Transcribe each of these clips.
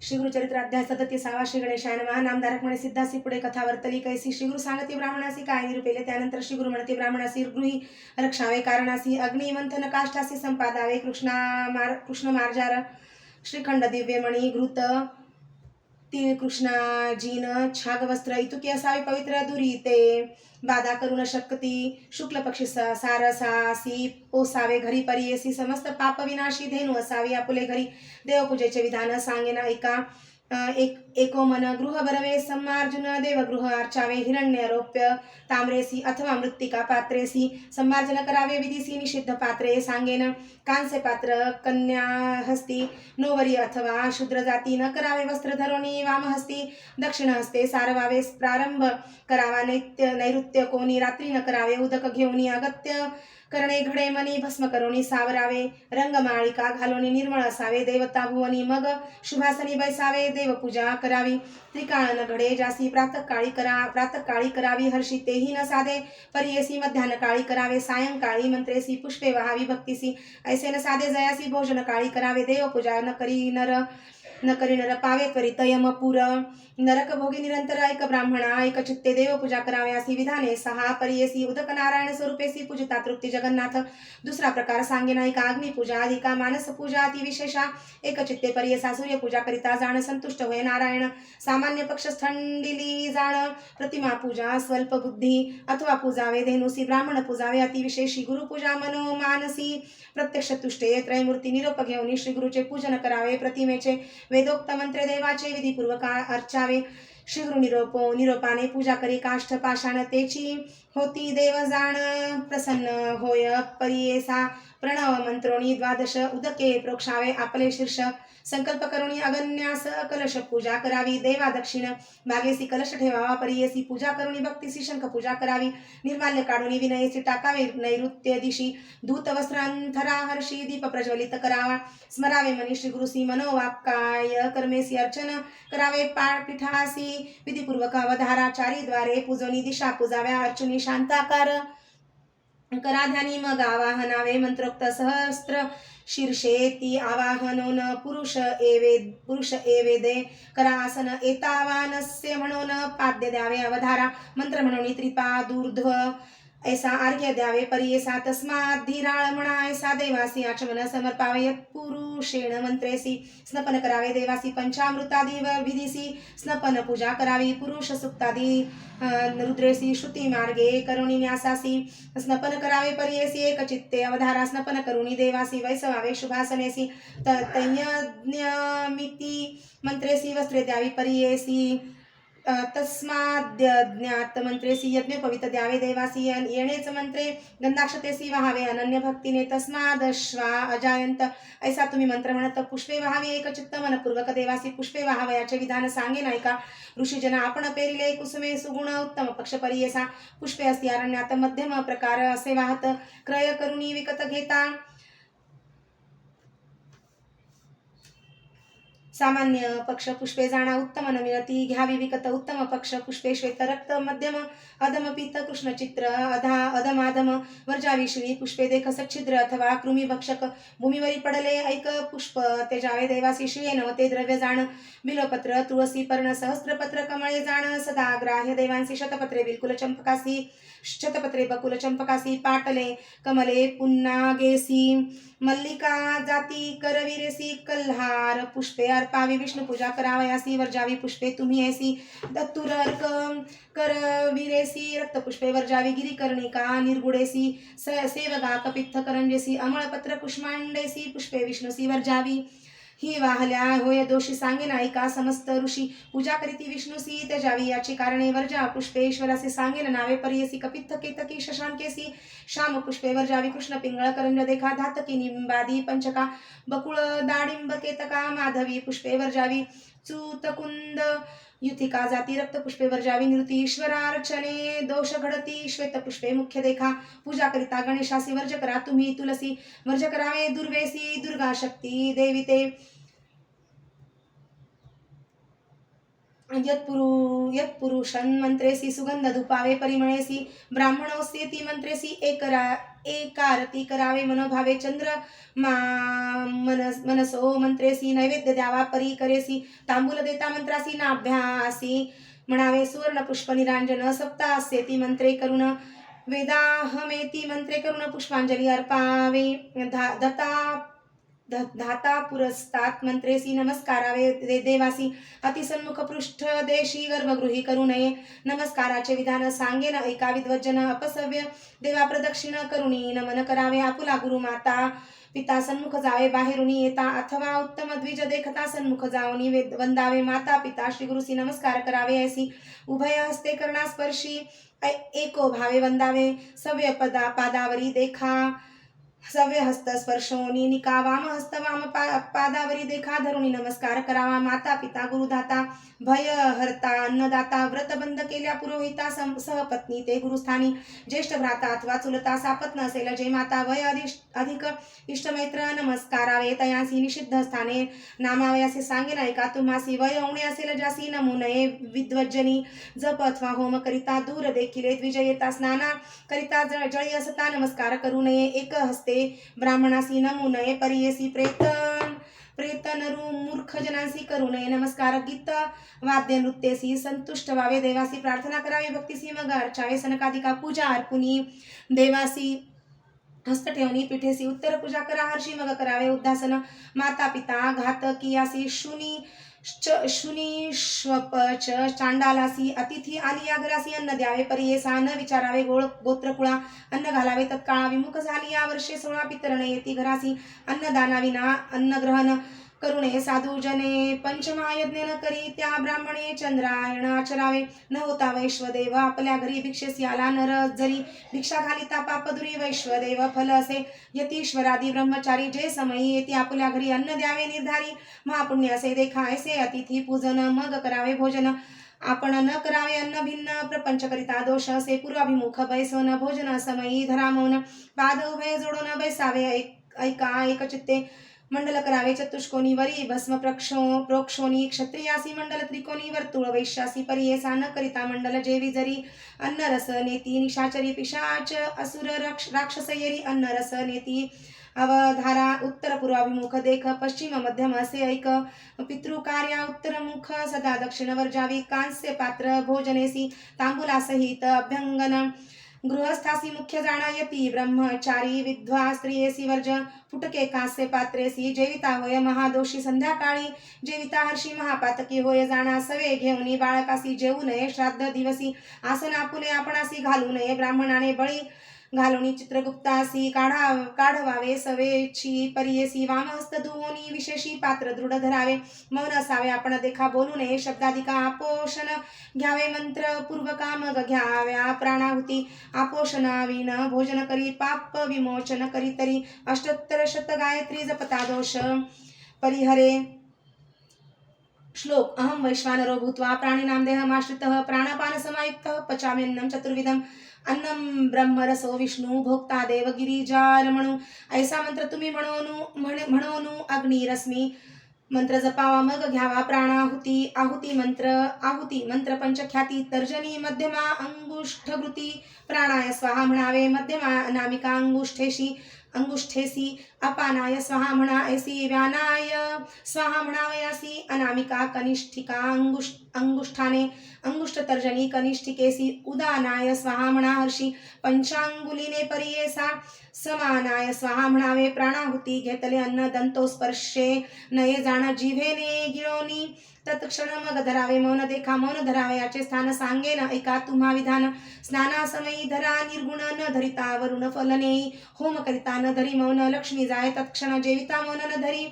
श्री गुरुचरित्र अध्याय 37 श्री गणेशाय नमः. नामधारक म्हणे सिद्धासी पुढे कथा वर्तली कैसी. श्री गुरु सांगती ब्राह्मणासी काय निरूपेले. त्यानंतर श्री गुरु म्हणते ब्राह्मणासी गृही रक्षावे कारणासी अग्नी मंथन काष्ठासी संपादावे कृष्ण मार्जार श्रीखंड दिव्यमणी घृत ती कृष्णाजीन छाग वस्त्र इतुकी असावी पवित्र दुरी ते बाधा करून शक्ती शुक्ल पक्षी सारसासी पोसावे घरी परियेसी समस्त पाप विनाशी धेनू असावी आपुले घरी देवपूजेचे विधान सांगेन ऐका. एको मन गृह बरवे सम्मार्जुन देवगृह अर्चावे हिरण्य रौप्य ताम्रेसी अथवा मृत्तिका पात्रेसी सम्मार्जन करावे विधीसी निषिद्ध पात्रे सांगेन. कांस्य पात्र कन्या हस्ती नोवरी अथवा शूद्र जाती न करावे वस्त्र धरोनी वामहस्ती दक्षिण हस्ते सारवावे प्रारंभ करावा नैऋत्य कोणी रात्री न करावे उदक घेऊनी अगत्य करणे घडे मनी भस्म करोनी सावरावे रंगमाळिका घालोनी निर्मळ असावे देवता भुवनी मग शुभासनी बैसावे देवपूजा करावी त्रिकाळ न घडे जासी प्रातःकाळी करावी हर्षी तेही न साधे परियेसी मध्यान काळी करावे सायंकाळी मंत्रेसी पुष्पे वहावी भक्तीसी ऐसे न साधे जयासी भोजन काळी करावे देवपूजा न करी नर पावे त्वरित यमपुर नरक भोगी निरंतर ऐक ब्राह्मणा ऐक चित्ते देवपूजा करावे अशी विधाने 6 परियेसी उदक नारायण स्वरूपेसी पूजिता तृप्ती जगन्नाथ. दुसरा प्रकार सांगेन ऐका अग्निपूजा अधिका मानस पूजा अति विशेषा एक चित्ते परियेसा सूर्यपूजा करिता जाण संतुष्ट होय नारायण सामान्य पक्ष थंडिली जाण प्रतिमा पूजा स्वल्प बुद्धी अथवा पूजावे धेनुसी ब्राह्मण पूजावे अतिविशेषी गुरुपूजा मनोमानसी प्रत्यक्ष तुष्टे त्रयमूर्ती निरोप घेऊन श्री गुरुचे पूजन करावे प्रतिमेचे वेदोक्त मंत्रे देवाचे विधीपूर्वक अर्चावे. श्री गुरु निरोपाने पूजा करी काष्ठ पाषाण तेची होती देव जाण प्रसन्न होय परियेसा प्रणव मंत्रोणी 12 उदके प्रोक्षावे आपले शीर्ष संकल्प करुणी अगन्यास कलश पूजा करावी देवा दक्षिण मागेसी कलश ठेवावा परियेसी पूजा करुणी भक्तीसी शंख पूजा करावी निर्माल्य काढून विनयेसी टाकावे नैऋत्य दिशी धूत वस्त्रांथरा हर्षी दीप प्रज्वलित करावा स्मरावे मनी श्री गुरुसी मनोवाक्काय कर्मेसी अर्चन करावे पीठासी विधिपूर्वक अवधाराचारी द्वारे पूजोनी दिशा पूजाव्या अर्चुनी शांताकार कराध्यानी मग आवाहनावे मंत्रोक्त सहस्त्र शीर्षे ती आवाहनोन पुरुष एवेदे करा आसन एतावानस्य म्हणून पाद्य द्यावे अवधारा मंत्र म्हणून त्रिपादूर्ध्व ऐसा अर्घ्य द्यावे परियेसा तस्मात् धीराळ म्हणा ऐसा देवासी आचमन समर्पावे यत्पुरुषेण मंत्रेसी स्नपन करावे देवासी पंचामृतादी विधीसी स्नपन पूजा करावी पुरुष सुक्तादी रुद्रेसी श्रुती मार्गे करुणी न्यासासी स्नपन करावे परियेसी एक चित्ते अवधारा स्नपन करुणी देवासी वैसवावे शुभासनेसी तयज्ञमिती मंत्रेसी वस्त्रे द्यावी परियेसी तस्माद्यज्ञात मंत्रेसी यज्ञ पवित्र द्यावे देवासी येणेच मंत्रे गंधाक्षतेसी वहावे अनन्य भक्तीने तस्मादश्वा अजायंत ऐसा तुम्ही मंत्र म्हणत पुष्पे वहावी एक चित्त मनपूर्वक देवासी पुष्पे वहावयाचे विधान सांगेन ऐका. ऋषीजन आपण पेरिले कुसुमे सुगुण उत्तम पक्ष परियेसा पुष्पे असती अरण्यात मध्यम प्रकार असे वाहत क्रय करुणी विकत घेता सामान्य पक्ष पुष्पे जाणा उत्तम न मिळती घ्यावी विकत उत्तम पक्ष पुष्पे श्वेत रक्त मध्यम अधम पीत कृष्णचित्र अधमाधम वर्जावी श्री पुष्पे देख सच्छिद्र अथवा कृमी भक्षक भूमीवरी पडले ऐक पुष्प तेजावे देवासी श्रिये नवते द्रव्य जाण बिलोपत्र तुळसी पर्ण सहस्त्रपत्र कमळे जाण सदा ग्राह्य देवांसी शतपत्रे बिलकुल चंपकासी शतपत्रे बकुल चंपकासी पाटले कमले पुन्नागेसी मल्लिका जाती करवीरेसी कल्हार पुष्पे अर्पावी विष्णू पूजा करावयासी वर्जावी पुष्पे तुम्ही ऐसी दत्तुर अर्क करवीरेसी रक्तपुष्पे वर्जावी गिरीकर्णिका निर्गुडेसी सेवगा कपित्थ करंजेसी अमळपत्र कुष्मांडेसी पुष्पे विष्णुसी वर्जावी ही वाहल्या होय दोषी सांगेन ऐका समस्त ऋषी पूजा करीती विष्णुसी त्याजावी याची कारणे वर्जा पुष्पे ईश्वरासे सांगेन नावे परियसी कपित्थ केतकी शशांकेसी श्याम पुष्पे वर्जावी कृष्ण पिंगळ करंज देखा धातकी निंबादी पंचका बकुळ दाडिंब केतका माधवी पुष्पे वर्जावी चूतकुंद युथिका जाती रक्तपुष्पे वर्जावी निवृत्ती ईश्वरार्चने दोष घडती श्वेतपुष्पे मुख्य देखा पूजा करिता गणेशासी वर्ज करा तुम्ही तुलसी वर्ज करावे दुर्वेसी दुर्गा शक्ती देविते यत्पुरुषन् मंत्रेसी सुगंधधूपावे परिमळेसी ब्राह्मणोस्येति मंत्रेसी एकारती करावे मनोभावे चंद्र मनसो मंत्रेसी नैवेद्य द्यावा परी करेसी तांबूल देता मंत्रासी नाभ्यासी म्हणावे सुवर्ण पुष्प निरांजन सप्तास्येति मंत्रे करुण वेदाहमेति मंत्रे करुण पुष्पांजली अर्पावे धाता पुरस्तात मंत्रेसी नमस्कारावे देवासी अतिसन्मुख पृष्ठ देशी गर्भगृही करू नये नमस्काराचे विधान सांगेन ऐका विद्वज्जन अपसव्य देवा प्रदक्षिण करुणी नमन करावे आपुला गुरु माता पिता सन्मुख जावे बाहेरुनी येता अथवा उत्तम द्विज देखता सन्मुख जावनी वंदावे माता पिता श्री गुरुसी नमस्कार करावे ऐसी उभय हस्ते करना स्पर्शी एको भावे वंदावे सव्य पादावरी देखा सव्य हस्त स्पर्शोनी निका वाम हस्त वाम पादावरी देखा धरुणी नमस्कार करावा माता पिता गुरुदाता भय हरता अन्नदाता व्रत बंद केल्या पुरोहिता सहपत्नी ते गुरुस्थानी ज्येष्ठ भ्राता अथवा चुलता सापत नसेल जे माता वय अधिक इष्टमैत्र नमस्कारावे तयासी निषिद्ध स्थाने नामावे असे सांगेन ऐका तुम्हासी वय उणे असेल ज्यासी नमू नये विद्वज्जनी जप अथवा होम करिता दूर देखील द्विजयता स्नाना करिता जळी असता नमस्कार करू नये एक हस्ते ब्राह्मणासी नमू नये परियेसी प्रेत नरू मूर्ख जनांसी करू नये नमस्कार गीत वाद्य नृत्येसी संतुष्ट व्हावे देवासी प्रार्थना करावी भक्तीसी मग अर्चावे सनकादिका पूजा अर्पुनी देवासी हस्त ठेवणी पिठेसी उत्तर पूजा करा हर्षी मग करावे उद्दासन माता पिता घातकीयासी शुनी श्वपच चांडालासी अतिथी आलिया घरासी अन्न द्यावे परियेसा न विचारावे गोत्रकुळा अन्न घालावे तत्काळा विमुख झाली या वर्षे 16 पितरण येती घरासी अन्नदानाविना अन्नग्रहण करुणे साधू जने पंचमहायज्ञ न करी त्या ब्राह्मणे चंद्रायण आचरावे न होता वैश्वदेव आपल्या घरी भिक्षेसी आला नर जरी भिक्षा घालिता पापदुरी वैश्वदेव फल असे यतीश्वरादी ब्रह्मचारी जे समयी येते आपल्या घरी अन्न द्यावे निर्धारी महापुण्य असे देखा ऐसे अतिथी पूजन मग करावे भोजन आपण न करावे अन्न भिन्न प्रपंच करिता दोष असे पूर्वाभिमुख बैसोन भोजन समयी धरा मौन पाद उभय जोडून बैसावे ऐका एकचित्ते मंडल करावे चतुष्कोनी वरी भस्म प्रोक्षोनी क्षत्रियासी मंडल त्रिकोणी वर्तुळ वैश्यासी परियेसा न करिता मंडल जेवी जरी अन्न रस नेती निशाचरी पिशाच असुर राक्षसयरी अन्न रस नेती अवधारा उत्तर पूर्वाभिमुख देख पश्चिम मध्यम असे ऐक पितृकार्या उत्तरमुख सदा दक्षिण वर्जावी कांस्य पात्र भोजनेसी तांबूलासहित अभ्यंगन गृहस्थासी मुख्य जाणायती ब्रह्मचारी विद्वा स्त्रियेसी वर्ज फुटके कांस्य पात्रेसी जेविता होय महादोषी संध्याकाळी जेविता हर्षी महापातकी होय जाणा सवे घेऊनी बाळकासी जेवू नये श्राद्ध दिवसी आसन आपुले आपणासी घालू नये ब्राह्मणाने बळी घालुनी चित्रगुप्तासी काढवावे सवेची परियेसी वामहस्त धुवोनी विशेषी पात्र दृढ धरावे मौन असावे आपण देखा बोलू नये शब्दाधिका आपोषण घ्यावे मंत्र पूर्वका मग घ्याव्या प्राणाहुती आपोषणाविन भोजन करी पाप विमोचन करी तरी अष्टोत्तर शत गायत्री जपता दोष परिहरे श्लोक अहम वैश्वानरो भूत्वा प्राणिनां देहमाश्रितः प्राणापान समायुक्तः पचाम्यन्नं चतुर्विधं अन्नम ब्रह्मरसो विष्णू भोक्ता देव गिरिजारमणू ऐसा मंत्र तुम्ही म्हणोनु अग्निरश्मी मंत्र जपावा मग घ्यावा प्राणाहुती आहुती मंत्र पंचख्याती तर्जनी मध्यमा अंगुष्ठकृती प्राणाय स्वाहा म्हणावे मध्यमा अनामिका अंगुष्ठेसी अपानाय स्वाहा म्हणा ऐसी व्यानाय स्वाहा म्हणावयासी अनामिका कनिष्ठिका अंगुष्ठाने अंगुष्ठ तर्जनी कनिष्ठिकेसी उदानाय स्वाहा म्हणा हर्षी पंचांगुलीने परियेसा समानाय स्वाहा म्हणावे प्राणाहुती घेतले अन्न दंतोस्पर्शे नये जाण जिव्हेने गिळोनी तत्क्षण मग धरावे मौन देखा मौन धरावे याचे स्थान सांगेन ऐका तुम्हा विधान स्नानासमयी धरा निर्गुण न धरिता वरुण फलनेई होम करिता न धरी मौन लक्ष्मी जाय तत्क्षण जेविता मौन न धरी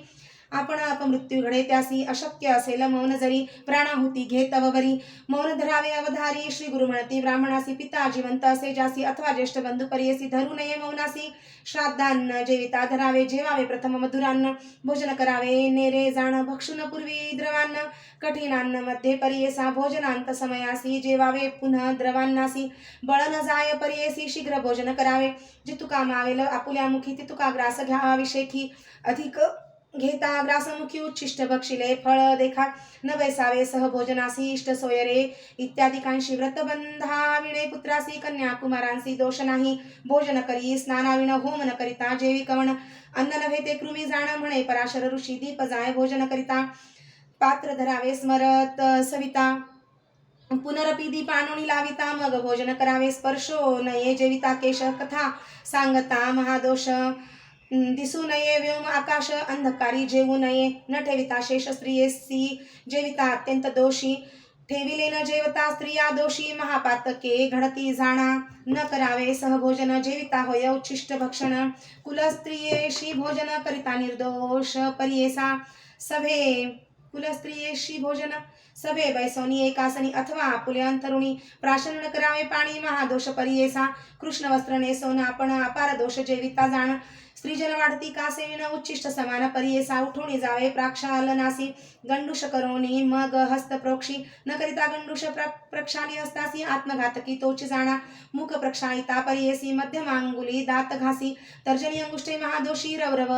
आपण अपमृत्यू घडे त्यासी अशक्य असेल मौन जरी प्राणाहुती घेत वरी मौन धरावे अवधारी श्री गुरु म्हणती ब्राह्मणासी पिता जिवंत असे जासी अथवा ज्येष्ठ बंधू परियेसी धरू नये मौनासी श्राद्धान्न जेविता धरावे जेवावे प्रथम मधुरान्न भोजन करावे नेरे जाण भक्षुन पूर्वी द्रवान्न कठीणान्न मध्ये परियेसा भोजनांत समयासी जेवावे पुनः द्रवान्नासी बळ न जाय परियेसी शीघ्र भोजन करावे जितुका मावेल आपुल्या मुखी तितुका ग्रास घ्यावा विषेखी अधिक घेता ग्रासमुखी उच्छिष्ट बक्षिले फळ देखा न बैसावे सहभोजनासी इष्ट सोयरे इत्यादिकांशी व्रतबंधा विणे पुत्रासी कन्याकुमारांसी दोष नाही भोजन करी स्नानाविण होम न करिता जेवी कवण अन्न नव्हे ते कृमी जाण म्हणे पराशर ऋषी दीप जाय भोजन करिता पात्र धरावे स्मरत सविता पुनरपि दीपाणोनी लाविता मग भोजन करावे स्पर्शो नये जेविता केश कथा सांगता महादोष दिसू नये व्योम आकाश अंधकारी जेवू नये न ठेविता शेष स्त्रियेसी जेविता अत्यंत दोषी ठेविले न जेवता स्त्रिया दोषी महापातके घडती जाणा न करावे सहभोजन जेविता होय उच्छिष्ट भक्षण कुलस्त्रियेशी भोजन करिता निर्दोष परियेसा सभे कुलस्त्रियेशी भोजन सभे बैसोनी एकासनी अथवा आपुले अंतरुणी प्राशन न करावे पाणी महादोष परियेसा कृष्ण वस्त्र नेसोन आपण अपार दोष जेविता जाण स्त्रीजन वाढती कासेविन उच्छिष्ट समान परियेसा उठोणी जावे प्राक्षालनासी गंडूष करोनी मग हस्त प्रोक्षी न करिता गंडूष प्रक्षाली हस्तासी आत्मघातकी तोची जाणा मुख प्रक्षालिता परियेसी मध्यमांगुली दात घासी तर्जनी अंगुष्ठे महादोषी रवरव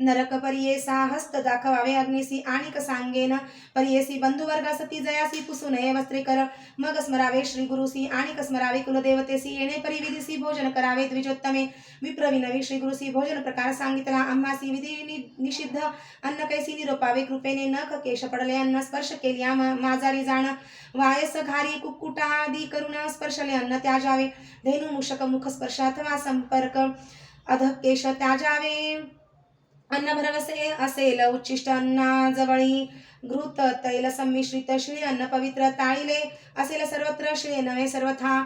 नरक परियेसा हस्त दाखवावे अग्निसी आणिक सांगेन परियेसी बंधुवर्ग सती जयासी पुसू नये वस्त्रे कर मग स्मरावे श्री गुरुसी आणिक स्मरावे कुलदेवतेसी येणे परिविधीसी भोजन करावे द्विजोत्तमे विप्रविनवी श्री गुरुसी भोजन प्रकार सांगितला आम्हासी विधी निषिद्ध अन्न कैसी निरोपावे कृपेने नख केश पडले अन्न स्पर्श केल्या माझारी जाण वायस घारी कुक्कुटादी करुण स्पर्शले अन्न त्याजावे धेनु मूषक मुख स्पर्श अथवा संपर्क अध केश त्याजावे अन्न भरवसे असेल उच्छिष्ट अन्नाजवळी घृत तैल संमिश्रित शिळे अन्न पवित्र ताळिले असेल सर्वत्र शिळे नव्हे सर्वथा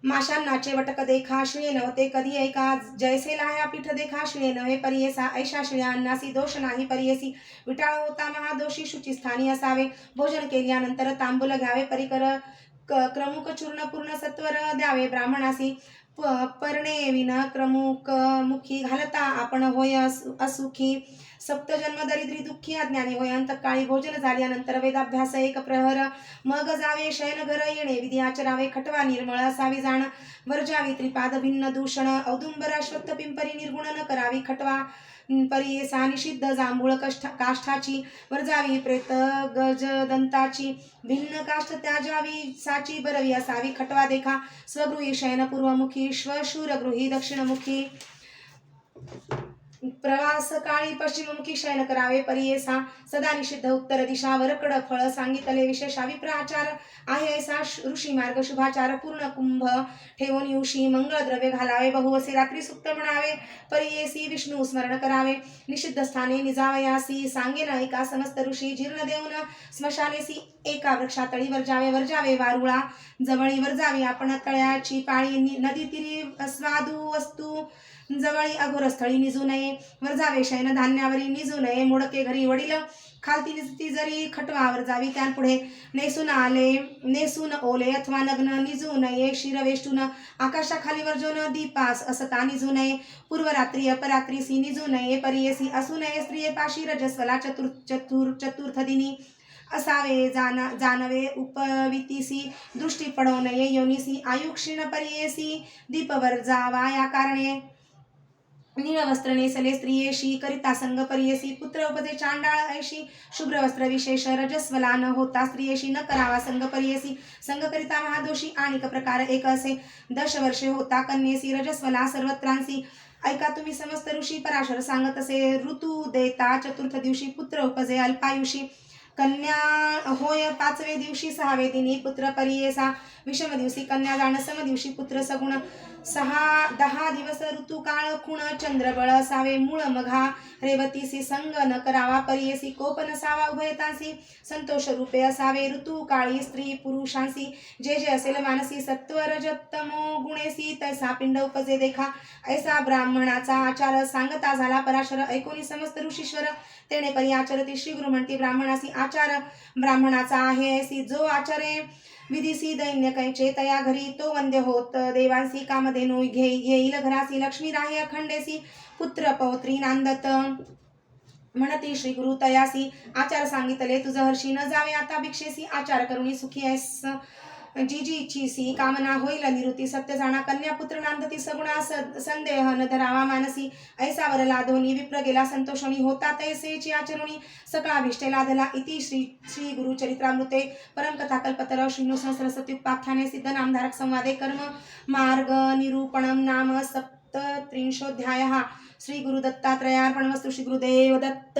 माशांनाचे वटक देखा शिळे नव्हते कधी ऐका जैसे लाह्या पीठ देखा शिळे नव्हे परियेसा ऐशा शिळ्या अन्नासी दोष नाही परियेसी विटाळ होता महादोषी शुचिस्थानी असावे भोजन केल्यानंतर तांबूल घ्यावे परिकर क्रमुक चूर्ण पूर्ण सत्वर द्यावे ब्राह्मणासी पर्णे विन क्रमुक मुखी घालता आपण होय असुखी सप्तजन्म दरिद्री दुःखी अज्ञानी होय अंतकाळी भोजन झाल्यानंतर वेदाभ्यास एक प्रहर मग जावे शयन घर येणे विधी आचरावे खटवा निर्मळ असावी जाण वर्जावी त्रिपाद भिन्न दूषण औदुंबर अश्वत्थ पिंपरी निर्गुण न करावी खटवा परियेसा निषिद्ध जांभूळ काष्ठाची वर्जावी प्रेत गज दंताची भिन्न काष्ठ त्याजावी साची बरवी असावी खटवा देखा स्वगृही शयन पूर्वमुखी श्वशूर गृही दक्षिणमुखी प्रवास काळी पश्चिममुखी शयन करावे परियेसा सदा निषिद्ध उत्तर दिशा वरकड फळ सांगितले विशेष अभिप्राचार आहे ऐसा ऋषी मार्ग शुभाचार पूर्ण कुंभ ठेवून युषी मंगळ द्रव्य घालावे बहुवसे रात्री सुक्त म्हणावे परियेसी विष्णू स्मरण करावे निषिद्ध स्थाने निजावयासी सांगेन ऐका समस्त ऋषी जीर्ण देऊन स्मशानेसी एका वृक्षातळी वर्जावे वारुळा जवळी वर्जावी आपण तळ्याची पाळी नदी तीरी स्वादू वस्तू जवळी अघोरस्थळी निजू नये वर्जावे शयन धान्यावरी निजू नये मोडके घरी वडील खालती निजती जरी खटवावर जावी त्यापुढे नेसून ओले अथवा नग्न निजू नये शिरवेष्टून आकाशाखाली वर्जोन दीपास असता निजू नये पूर्वरात्री अपरात्रीसी निजू नये परियेसी असू नये स्त्रियेपाशी रजस्वला चतुर्थ दिनी असावे जानवे उपवितीसी दृष्टी पडो नये योनिसी आयुक्षीण परियेसी दीपवर जावा या कारणे नीळ वस्त्र नेसले स्त्रियेशी करिता संग परियेसी पुत्र उपजे चांडाळ ऐशी शुभ्र वस्त्र विशेष रजस्वला न होता स्त्रियेशी न करावा संग परियेसी संग करिता महादोषी आणिक प्रकार एक असे 10 वर्षे होता कन्येसी रजस्वला सर्वत्रांसी ऐका तुम्ही समस्त ऋषी पराशर सांगत असे ऋतू देता चतुर्थ दिवशी पुत्र उपजे अल्पायुषी कन्या होय 5वे दिवशी 6वे दिनी पुत्र परियेसा विषम दिवशी कन्या जाण सम दिवशी पुत्र सगुण 10 दिवस ऋतुकाळ खुण चंद्रबळ असावे मूळ मघा रेवतीसी संग न करावा परियेसी कोप नसावा उभयतांसी संतोष रूपे असावे ऋतुकाळी स्त्री पुरुषांसी जे जे असेल मानसी सत्वरजतमो गुणेसी तैसा पिंड उपजे देखा ऐसा ब्राह्मणाचा आचार सांगता झाला पराशर ऐकोनी समस्त ऋषीश्वर तेणे परी आचरती श्री गुरु म्हणती ब्राह्मणासी आचार ब्राह्मणाचा आहे ऐसी जो आचरे विधीसी दैन्य कैचे तया घरी तो वंद्य होत देवांसी कामधेनु येईल घरासी लक्ष्मी राहे अखंडेसी पुत्र पौत्री नांदत म्हणती श्री गुरु तयासी आचार सांगितले तुझ हर्षी न जावे आता भिक्षेसी आचार करुणी सुखी ऐस जी जी इच्छिसी कामना होईल निवृत्ती सत्य जाणा कन्यापुत्र नांदती सगुणा संदेह न धरावा मानसी ऐसा वर लादोनी विप्र गेला संतोषणी होता तैसेची आचरुणी सकळाभिष्टे लाधला इति श्री श्री गुरु चरित्रामृते परमकथा कल्पतरव श्रीनु सहस्रसत्युपाख्याने सिद्ध नामधारक संवादे कर्म मार्ग निरूपणम नाम सप्तत्रिंशोऽध्यायः श्री गुरु दत्तात्रयार्पणमस्तु श्री गुरुदेव दत्त।